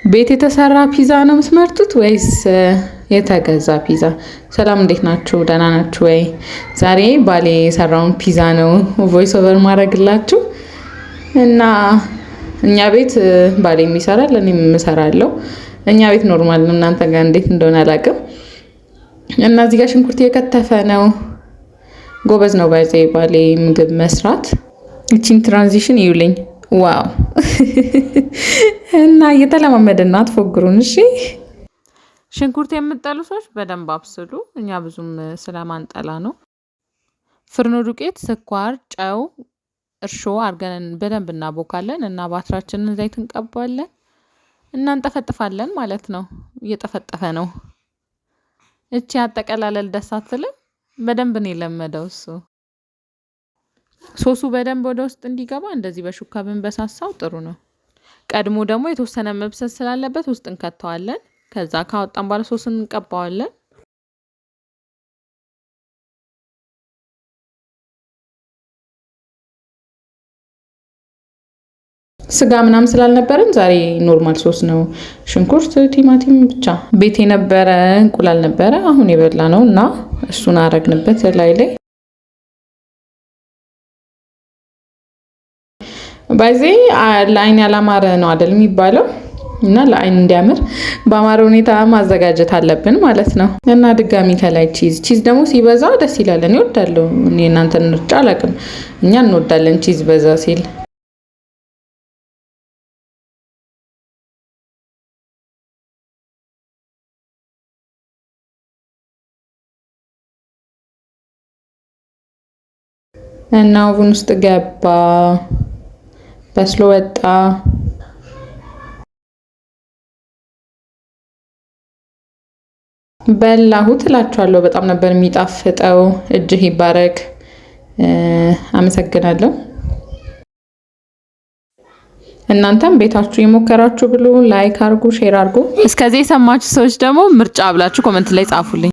ቤት የተሰራ ፒዛ ነው የምትመርጡት ወይስ የተገዛ ፒዛ? ሰላም እንዴት ናችሁ? ደህና ናችሁ ወይ? ዛሬ ባሌ የሰራውን ፒዛ ነው ቮይስ ኦቨር ማድረግላችሁ እና እኛ ቤት ባሌም ይሰራል እኔም እሰራለሁ። እኛ ቤት ኖርማል ነው፣ እናንተ ጋር እንዴት እንደሆነ አላውቅም። እና እዚህ ጋር ሽንኩርት የከተፈ ነው። ጎበዝ ነው ባሌ ምግብ መስራት። እቺን ትራንዚሽን ይዩልኝ። ዋው እና እየተለማመድን አትፎግሩን። እሺ ሽንኩርት የምትጠሉ ሰዎች በደንብ አብስሉ። እኛ ብዙም ስለማንጠላ ነው። ፍርኖ ዱቄት፣ ስኳር፣ ጨው፣ እርሾ አድርገን በደንብ እናቦካለን እና ባትራችንን ዘይት እንቀባለን እና እንጠፈጥፋለን ማለት ነው። እየጠፈጠፈ ነው። እቺ አጠቀላለል ደስ አትልም? በደንብ ነው የለመደው እሱ። ሶሱ በደንብ ወደ ውስጥ እንዲገባ እንደዚህ በሹካ ብንበሳሳው ጥሩ ነው። ቀድሞ ደግሞ የተወሰነ መብሰል ስላለበት ውስጥ እንከተዋለን። ከዛ ካወጣን በኋላ ሶስን እንቀባዋለን። ስጋ ምናምን ስላልነበረን ዛሬ ኖርማል ሶስ ነው። ሽንኩርት፣ ቲማቲም ብቻ። ቤት የነበረ እንቁላል ነበረ አሁን የበላ ነው እና እሱን አረግንበት ላይ ባይዜ ለአይን ያላማረ ነው አይደል የሚባለው፣ እና ለአይን እንዲያምር በአማረ ሁኔታ ማዘጋጀት አለብን ማለት ነው። እና ድጋሚ ከላይ ቺዝ ደግሞ ሲበዛ ደስ ይላል። እኔ እወዳለሁ። እኔ እናንተን ምርጫ አላውቅም፣ እኛ እንወዳለን ቺዝ በዛ ሲል። እና ኦቭን ውስጥ ገባ፣ በስሎ ወጣ። በላሁት እላችኋለሁ። በጣም ነበር የሚጣፍጠው። እጅህ ይባረክ። አመሰግናለሁ። እናንተም ቤታችሁ የሞከራችሁ ብሉ። ላይክ አርጉ፣ ሼር አርጉ። እስከዚህ የሰማችሁ ሰዎች ደግሞ ምርጫ ብላችሁ ኮሜንት ላይ ጻፉልኝ።